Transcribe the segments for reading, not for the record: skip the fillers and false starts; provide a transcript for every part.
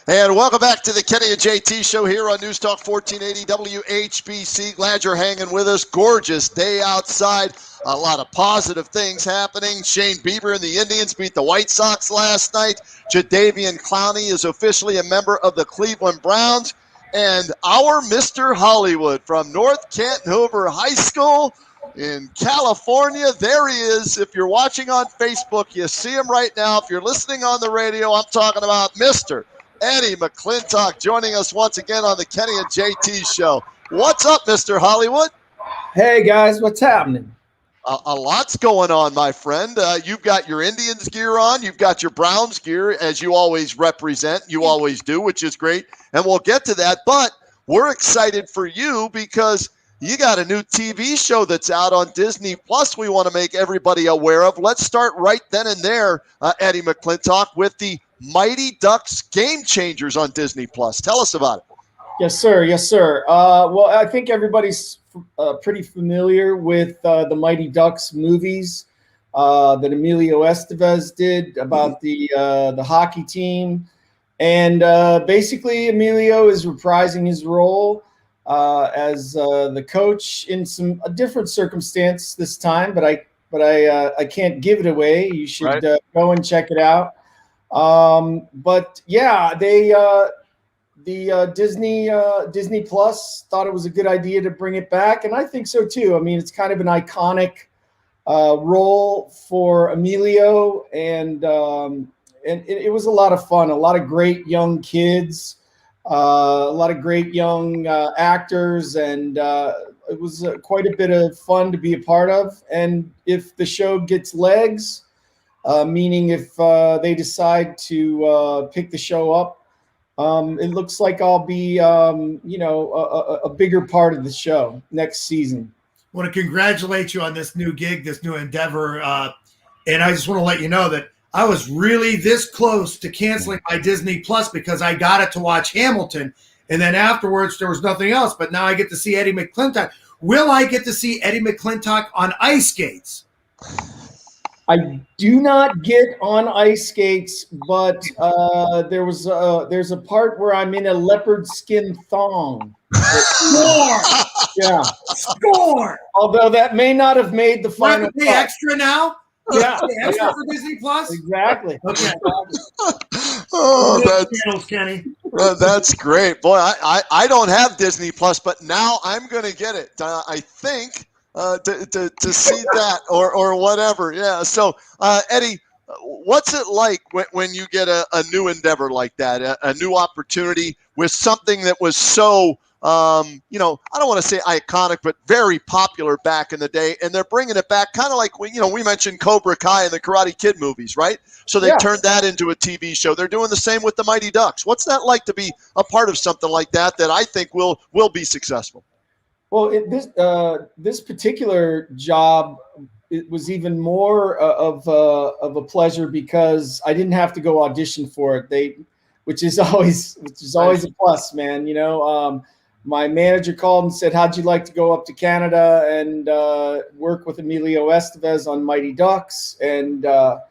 And welcome back to the Kenny and JT show here on News Talk 1480 WHBC. Glad you're hanging with us. Gorgeous day outside. A lot of positive things happening. Shane Bieber and the Indians beat the White Sox last night. Jadeveon Clowney is officially a member of the Cleveland Browns. And our Mr. Hollywood from North Canton Hoover High School in California, there he is. If you're watching on Facebook, you see him right now. If you're listening on the radio, I'm talking about Mr. Eddie McClintock joining us once again on the Kenny and JT show. What's up, Mr. Hollywood? Hey, guys, what's happening? A lot's going on, my friend. You've got your Indians gear on. You've got your Browns gear, as you always represent. You always do, which is great. And we'll get to that. But we're excited for you because you got a new TV show that's out on Disney Plus we want to make everybody aware of. Let's start right then and there, Eddie McClintock, with the Mighty Ducks Game Changers on Disney Plus. Tell us about it. Yes, sir. Yes, sir. Well, I think everybody's pretty familiar with the Mighty Ducks movies that Emilio Estevez did about the hockey team. And basically, Emilio is reprising his role as the coach in a different circumstance this time. But I can't give it away. You should go and check it out. But yeah, the Disney Plus thought it was a good idea to bring it back, and I think so too. I mean, it's kind of an iconic role for Emilio, and it was a lot of fun. A lot of great young kids, a lot of great young actors, and it was quite a bit of fun to be a part of. And if the show gets legs, meaning if they decide to pick the show up, it looks like I'll be, a bigger part of the show next season. I want to congratulate you on this new gig, this new endeavor. And I just want to let you know that I was really this close to canceling my Disney Plus because I got it to watch Hamilton. And then afterwards, there was nothing else. But now I get to see Eddie McClintock. Will I get to see Eddie McClintock on ice skates? I do not get on ice skates, but there's a part where I'm in a leopard skin thong. Score! Yeah, score! Although that may not have made the final. Want to pay extra now? Yeah, extra for Disney Plus. Exactly. Okay. That's Kenny. That's great, boy. I don't have Disney Plus, but now I'm going to get it. I think. To see that or whatever. Yeah. So, Eddie, what's it like when you get a new endeavor like that, a new opportunity with something that was so, I don't want to say iconic, but very popular back in the day, and they're bringing it back kind of like, we mentioned Cobra Kai and the Karate Kid movies, right? So they turned that into a TV show. They're doing the same with the Mighty Ducks. What's that like to be a part of something like that I think will be successful? Well, this particular job, it was even more of a pleasure because I didn't have to go audition for it. Which is always a plus, man. My manager called and said, "How'd you like to go up to Canada and work with Emilio Estevez on Mighty Ducks?" And the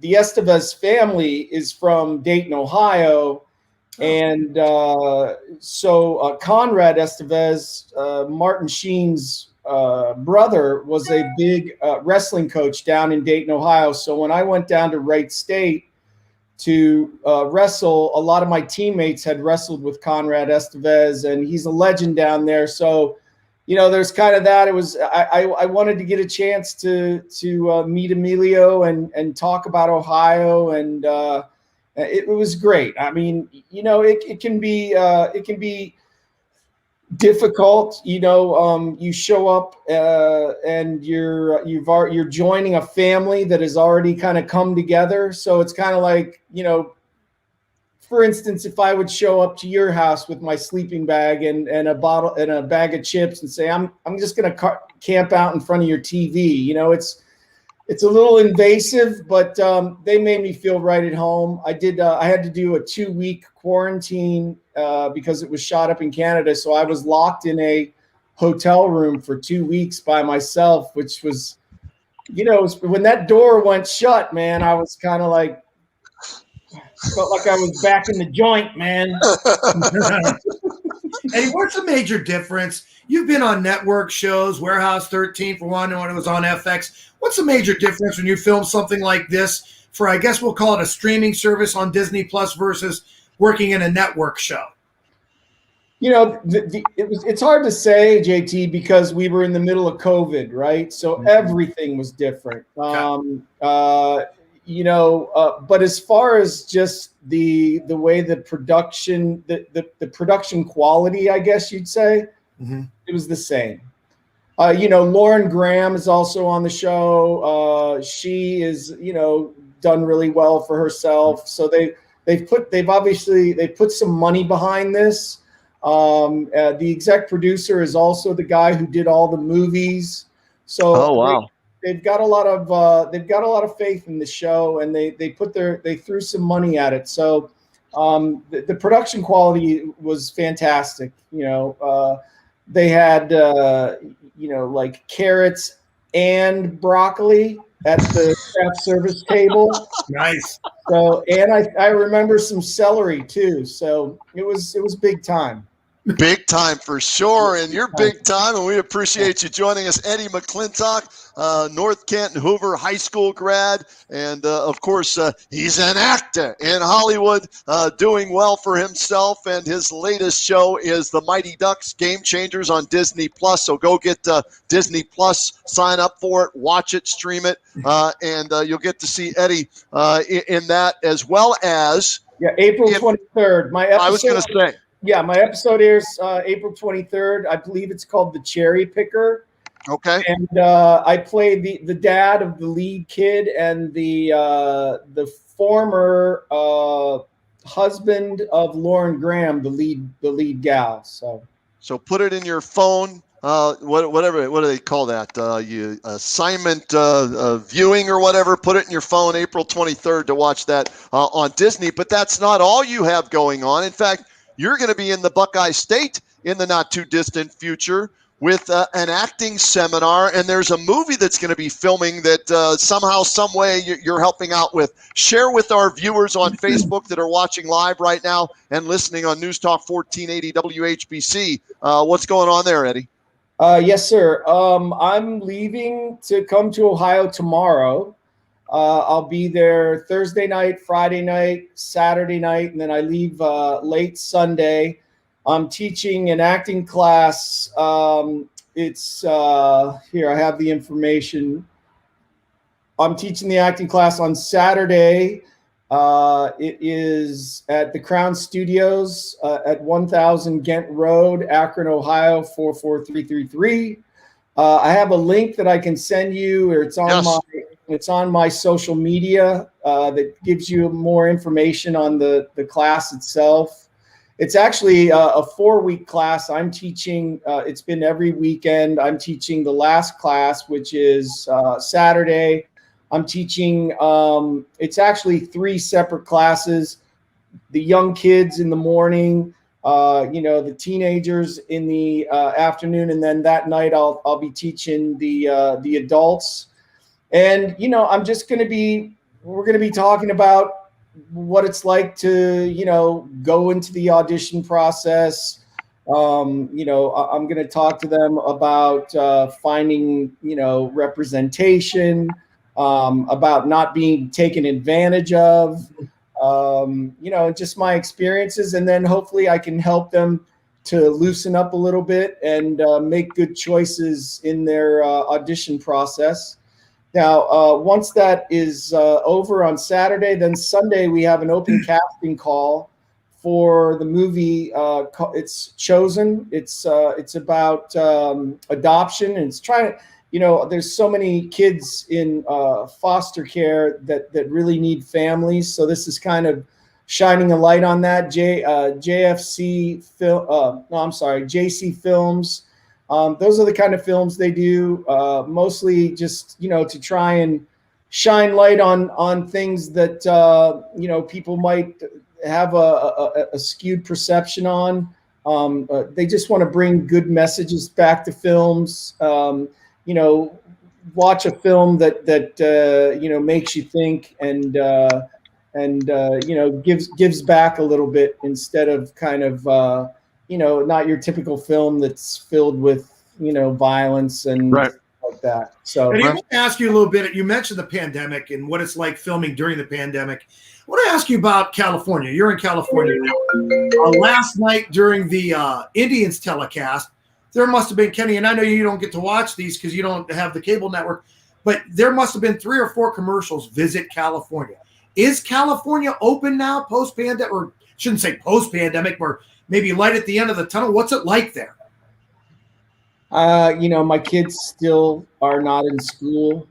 Estevez family is from Dayton, Ohio. And so Conrad Estevez, Martin Sheen's brother, was a big wrestling coach down in Dayton, Ohio. So when I went down to Wright State to wrestle, a lot of my teammates had wrestled with Conrad Estevez, and he's a legend down there. So, there's kind of that. It was I wanted to get a chance to meet Emilio and talk about Ohio, and it was great. I mean, it can be difficult. You show up and you're joining a family that has already kind of come together. So it's kind of like, for instance, if I would show up to your house with my sleeping bag and a bottle and a bag of chips and say, I'm just going to camp out in front of your TV, it's a little invasive, but they made me feel right at home. I had to do a 2-week quarantine because it was shot up in Canada. So I was locked in a hotel room for 2 weeks by myself, which was, when that door went shut, man, I was kind of like, Felt like I was back in the joint, man. Hey, what's the major difference? You've been on network shows, Warehouse 13 for one, when it was on FX. What's the major difference when you film something like this for, I guess we'll call it a streaming service on Disney Plus versus working in a network show? You know, it's hard to say, JT, because we were in the middle of COVID, right? So everything was different. You know, but as far as just the way the production, the production quality, I guess you'd say, it was the same. You know, Lauren Graham is also on the show. She is, you know, done really well for herself. So they've put some money behind this. The exec producer is also the guy who did all the movies. So oh wow. They've got a lot of faith in the show, and they threw some money at it. So the production quality was fantastic. You know, they had you know, like carrots and broccoli at the craft service table. Nice. So, and I remember some celery too. So it was big time. Big time for sure, and you're big time, and we appreciate you joining us. Eddie McClintock, North Canton Hoover High School grad, and of course he's an actor in Hollywood, doing well for himself, and his latest show is The Mighty Ducks Game Changers on Disney Plus. So go get Disney Plus, sign up for it, watch it, stream it, and you'll get to see Eddie in that, as well as April 23rd. I was going to say. Yeah, my episode airs April 23rd. I believe it's called The Cherry Picker. Okay. And I play the dad of the lead kid and the former husband of Lauren Graham, the lead gal. So put it in your phone. What do they call that? You assignment viewing or whatever. Put it in your phone, April 23rd, to watch that on Disney. But that's not all you have going on. In fact, you're going to be in the Buckeye State in the not-too-distant future with an acting seminar, and there's a movie that's going to be filming that somehow, some way you're helping out with. Share with our viewers on Facebook that are watching live right now and listening on News Talk 1480 WHBC. What's going on there, Eddie? Yes, sir. I'm leaving to come to Ohio tomorrow. I'll be there Thursday night, Friday night, Saturday night, and then I leave late Sunday. I'm teaching an acting class. It's here. I have the information. I'm teaching the acting class on Saturday. It is at the Crown Studios at 1000 Ghent Road, Akron, Ohio 44333. I have a link that I can send you, or it's on my social media that gives you more information on the class itself. It's actually a 4-week class. I'm teaching, it's been every weekend. I'm teaching the last class, which is Saturday. I'm teaching, it's actually 3 separate classes. The young kids in the morning, you know, the teenagers in the afternoon, and then that night I'll be teaching the adults. And, you know, we're going to be talking about what it's like to, you know, go into the audition process. You know, I'm going to talk to them about finding, you know, representation, about not being taken advantage of, you know, just my experiences. And then hopefully I can help them to loosen up a little bit and make good choices in their audition process. Now, once that is over on Saturday, then Sunday we have an open casting call for the movie. It's Chosen. It's about adoption, and it's trying to, you know, there's so many kids in foster care that really need families. So this is kind of shining a light on that. JC Films. Those are the kind of films they do, mostly just, you know, to try and shine light on things that, you know, people might have a skewed perception on. They just want to bring good messages back to films. You know, watch a film that you know, makes you think and gives back a little bit instead of kind of not your typical film that's filled with violence and Right. like that. So And I want to ask you a little bit. You mentioned the pandemic and what it's like filming during the pandemic. I want to ask you about California. You're in California now. Last night during the Indians telecast, there must have been, Kenny, and I know you don't get to watch these because you don't have the cable network, but there must have been 3 or 4 commercials. Visit California. Is California open now post-pandemic, or shouldn't say post-pandemic, or maybe light at the end of the tunnel? What's it like there? My kids still are not in school.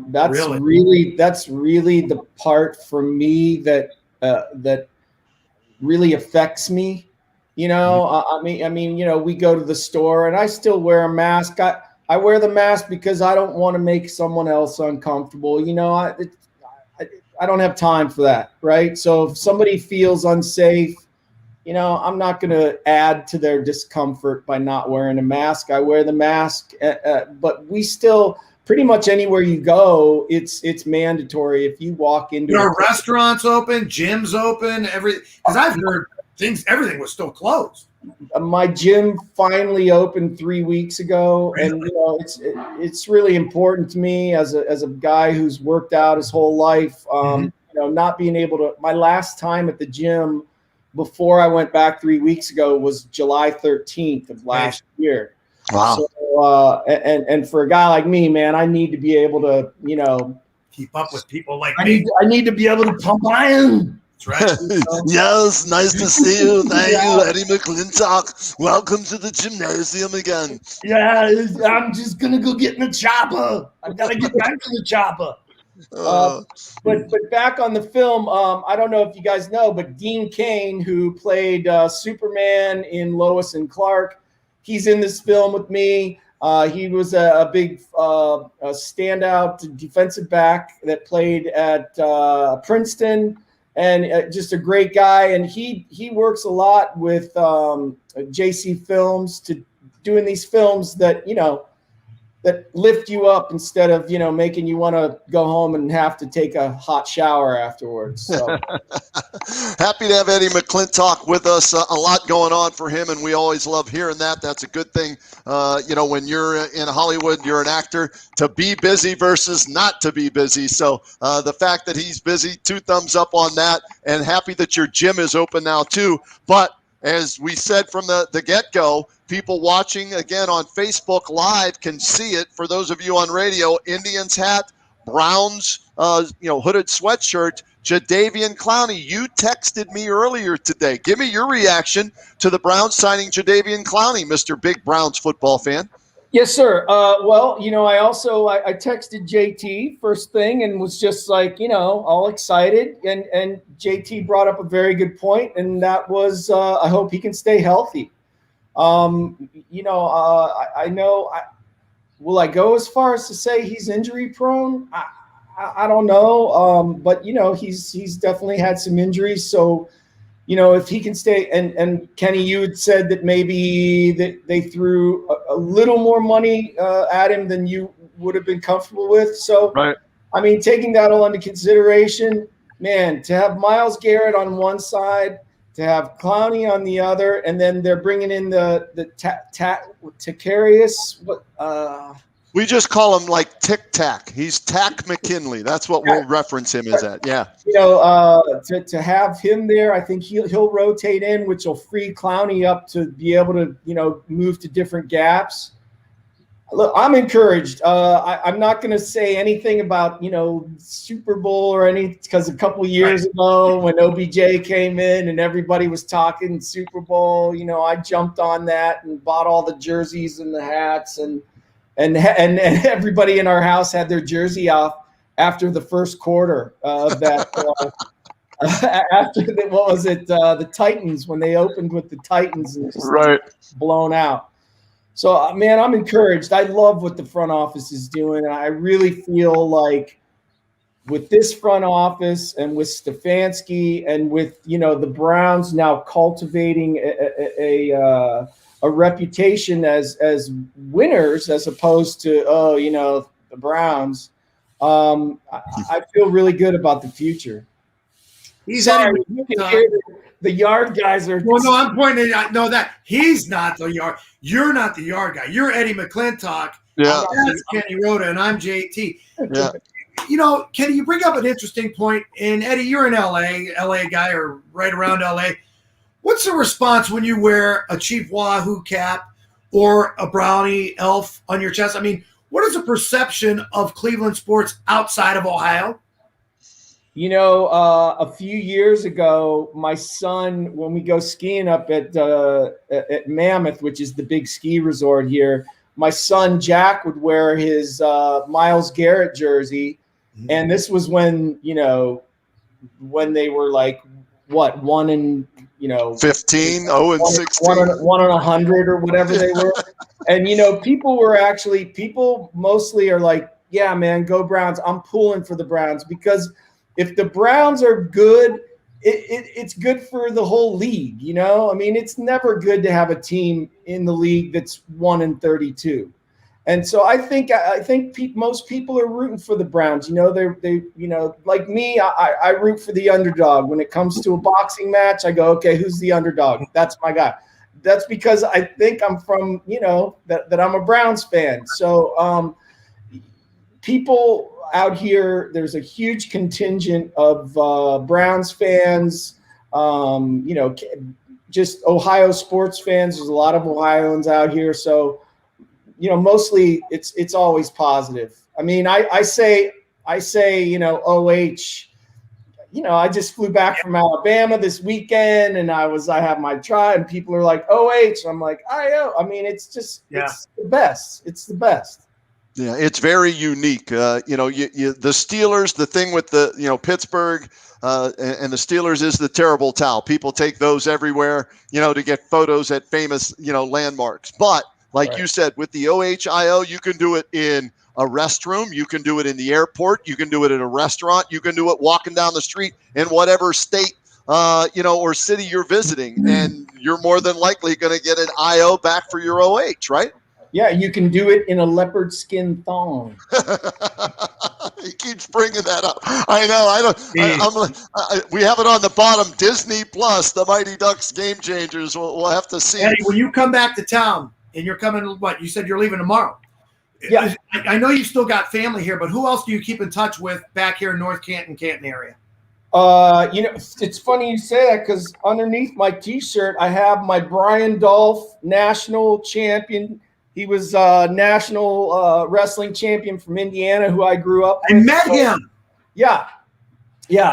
That's really the part for me that really affects me. We go to the store and I still wear a mask. I wear the mask because I don't want to make someone else uncomfortable. I don't have time for that, right? So if somebody feels unsafe, I'm not going to add to their discomfort by not wearing a mask. I wear the mask, but we still pretty much anywhere you go, it's mandatory. If you walk into restaurants open, gyms open, because I've heard everything was still closed. My gym finally opened 3 weeks ago, really? And it's really important to me as a guy who's worked out his whole life. Not being able to. My last time at the gym before I went back 3 weeks ago was July 13th of last year. Wow. So, and for a guy like me, man, I need to be able to, keep up with people like me. I need to be able to pump iron. That's right. Yes, nice to see you. Thank you, Eddie McClintock. Welcome to the gymnasium again. Yeah, I'm just going to go get in the chopper. I got to get back to the chopper. But back on the film, I don't know if you guys know, but Dean Cain, who played Superman in Lois and Clark, he's in this film with me. He was a big standout defensive back that played at Princeton, and just a great guy. And he works a lot with JC Films to doing these films that that lift you up instead of, making you want to go home and have to take a hot shower afterwards. So happy to have Eddie McClintock with us. A lot going on for him, and we always love hearing that. That's a good thing. When you're in Hollywood, you're an actor, to be busy versus not to be busy. So the fact that he's busy, 2 thumbs up on that, and happy that your gym is open now too. But as we said from the get-go, people watching again on Facebook Live can see it. For those of you on radio, Indians hat, Browns, hooded sweatshirt, Jadeveon Clowney. You texted me earlier today. Give me your reaction to the Browns signing Jadeveon Clowney, Mr. Big Browns football fan. Yes, sir. I texted JT first thing and was just like, all excited. And JT brought up a very good point, and that was I hope he can stay healthy. I know. Will I go as far as to say he's injury prone? I don't know. But he's definitely had some injuries. So, if he can stay, and Kenny, you had said that maybe they threw a little more money at him than you would have been comfortable with. So, right. I mean, taking that all into consideration, man, to have Myles Garrett on one side, to have Clowney on the other, and then they're bringing in the Takarius. We just call him like Tic Tac. He's Tack McKinley. That's what we'll reference him as at. Yeah. To have him there, I think he'll rotate in, which will free Clowney up to be able to, move to different gaps. Look, I'm encouraged. I'm not going to say anything about, Super Bowl or anything, because a couple years ago when OBJ came in and everybody was talking Super Bowl, I jumped on that and bought all the jerseys and the hats, and everybody in our house had their jersey off after the first quarter of that. After the Titans, when they opened with the Titans and just blown out. So, man, I'm encouraged. I love what the front office is doing. And I really feel like with this front office and with Stefanski and with, the Browns now cultivating a reputation as winners as opposed to, the Browns, I feel really good about the future. He's Sorry, Eddie you can McClintock. hear the yard guys are. Well, no, I'm pointing out. No, that he's not the yard. You're not the yard guy. You're Eddie McClintock. Yeah. That's Kenny Rhoda, and I'm JT. Yeah. You know, Kenny, you bring up an interesting point. And Eddie, you're an LA guy, or right around LA. What's the response when you wear a Chief Wahoo cap or a brownie elf on your chest? I mean, what is the perception of Cleveland sports outside of Ohio? You know, a few years ago, my son, when we go skiing up at Mammoth, which is the big ski resort here, my son Jack would wear his Myles Garrett jersey, and this was when when they were like what 1 and 15, 0 and 16, 1 and 100 or whatever they were, and people mostly are like, yeah, man, go Browns. I'm pulling for the Browns because if the Browns are good, it's good for the whole league. I mean, it's never good to have a team in the league that's 1 and 32. And so I think most people are rooting for the Browns. They like me, I root for the underdog. When it comes to a boxing match, I go, okay, who's the underdog? That's my guy. That's because I think I'm from, that I'm a Browns fan. So people out here, there's a huge contingent of Browns fans, just Ohio sports fans. There's a lot of Ohioans out here. So, mostly it's always positive. I mean, I say, OH, I just flew back from Alabama this weekend and I have my try and people are like, OH. I'm like, IO. I mean, it's just, It's the best. It's the best. Yeah, it's very unique. The Steelers, the thing with the, Pittsburgh and the Steelers is the terrible towel. People take those everywhere, to get photos at famous, landmarks. But like you said, with the OHIO, you can do it in a restroom. You can do it in the airport. You can do it in a restaurant. You can do it walking down the street in whatever state, or city you're visiting. And you're more than likely going to get an IO back for your OH, right? Yeah, you can do it in a leopard skin thong. He keeps bringing that up. I know. We have it on the bottom. Disney Plus, the Mighty Ducks Game Changers. We'll have to see. Eddie, when you come back to town, and you're coming, what? You said you're leaving tomorrow. Yeah. I know you still got family here, but who else do you keep in touch with back here in North Canton area? It's funny you say that because underneath my T-shirt, I have my Brian Dolph national champion. He was national wrestling champion from Indiana, who I grew up with. I met him. Yeah,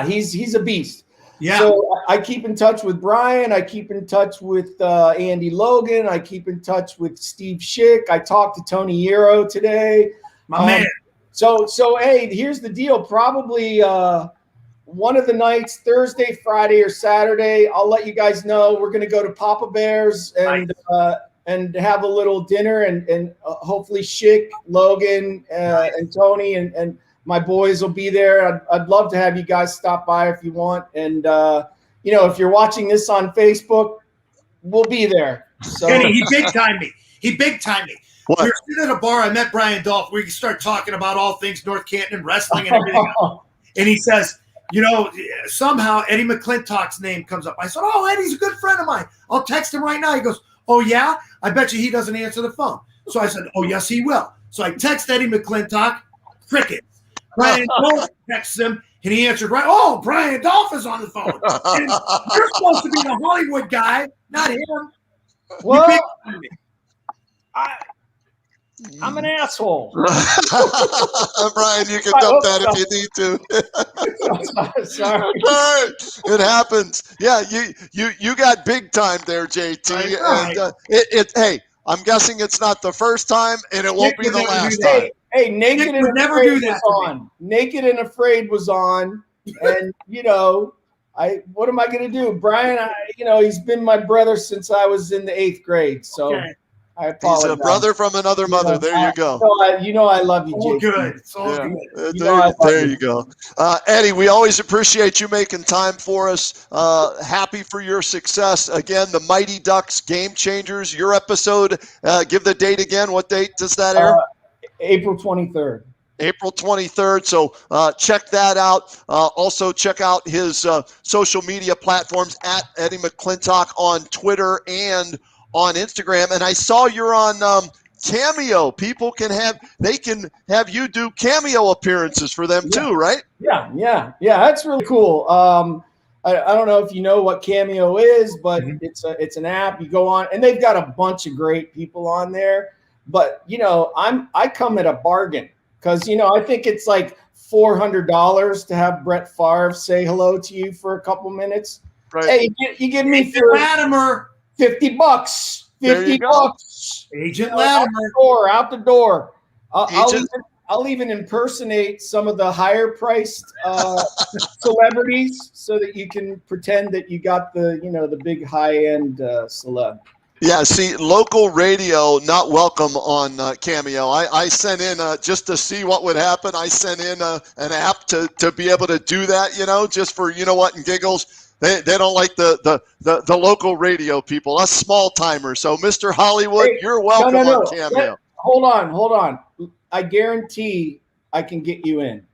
he's a beast. Yeah. So I keep in touch with Brian. I keep in touch with Andy Logan. I keep in touch with Steve Schick. I talked to Tony Hero today. My man. So hey, here's the deal. Probably one of the nights, Thursday, Friday, or Saturday, I'll let you guys know. We're going to go to Papa Bear's and have a little dinner and hopefully Schick, Logan, and Tony and my boys will be there. I'd love to have you guys stop by if you want. And, if you're watching this on Facebook, we'll be there. So Kenny, he big-timed me. What? We were sitting at a bar. I met Brian Dolph. We start talking about all things North Canton and wrestling and everything else. And he says, somehow Eddie McClintock's name comes up. I said, oh, Eddie's a good friend of mine. I'll text him right now. He goes, oh, yeah? I bet you he doesn't answer the phone. So I said, oh, yes, he will. So I text Eddie McClintock, cricket. Brian Dolph texts him, and he answered right. Oh, Brian Dolph is on the phone. And you're supposed to be the Hollywood guy, not him. Well, I'm an asshole. Brian, you can dump that if you need to. Sorry. It happens. Yeah, you got big time there, JT. Right. And hey, I'm guessing it's not the first time, and it won't be the last time. Hey, Naked and never Afraid do that was on. Naked and Afraid was on, and what am I going to do? Brian, he's been my brother since I was in the 8th grade, so I apologize. He's a brother from another mother. There you go. I love you, All JT. good. It's all good. There you go. Eddie, we always appreciate you making time for us. Happy for your success. Again, the Mighty Ducks Game Changers, your episode. Give the date again. What date does that air? April 23rd. April 23rd. So check that out. Also check out his social media platforms at Eddie McClintock on Twitter and on Instagram. And I saw you're on Cameo. People can have you do Cameo appearances for them too, right? Yeah. That's really cool. I don't know if you know what Cameo is, but it's an app. You go on, and they've got a bunch of great people on there. But I come at a bargain because I think it's like $400 to have Brett Favre say hello to you for a couple minutes. Right. Hey, you give me for Latimer, $50. $50. Agent Latimer. Out the door. I'll even impersonate some of the higher priced celebrities so that you can pretend that you got the big high end celeb. Yeah, see, local radio not welcome on Cameo. I sent in just to see what would happen. I sent in an app to be able to do that, just for and giggles. They don't like the local radio people, us small timers. So, Mr. Hollywood, you're welcome on Cameo. Hold on. I guarantee I can get you in.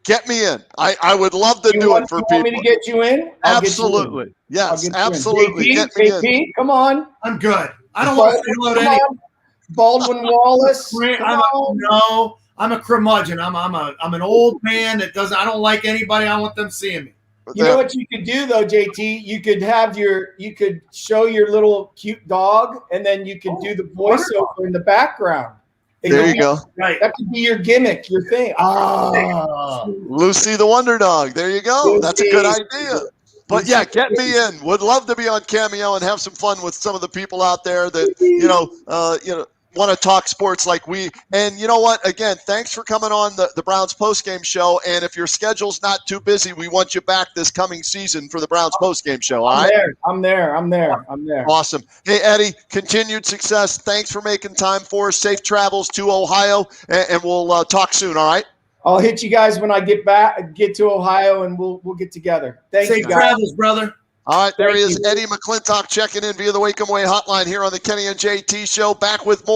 Get me in. I would love to do it for people. You want me to get you in? Absolutely. Yes, absolutely. Get me in. Come on. I'm good. I don't want to say hello to anyone. Baldwin Wallace. I'm a curmudgeon. I'm an old man that doesn't. I don't like anybody. I want them seeing me. You know what you could do though, JT? You could show your little cute dog, and then you could do the voiceover in the background. There you go. Right. That could be your gimmick, your thing. Lucy the Wonder Dog. There you go. That's a good idea. But yeah, get me in. Would love to be on Cameo and have some fun with some of the people out there that want to talk sports like we. And you know what? Again, thanks for coming on the Browns postgame show. And if your schedule's not too busy, we want you back this coming season for the Browns postgame show. All right? I'm there. Awesome. Hey, Eddie, continued success. Thanks for making time for us. Safe travels to Ohio, and we'll talk soon. All right? I'll hit you guys when I get to Ohio, and we'll get together. Thank you, guys. Safe travels, brother. All right, there he is, Eddie McClintock checking in via the Wake 'em Way hotline here on the Kenny and JT Show. Back with more.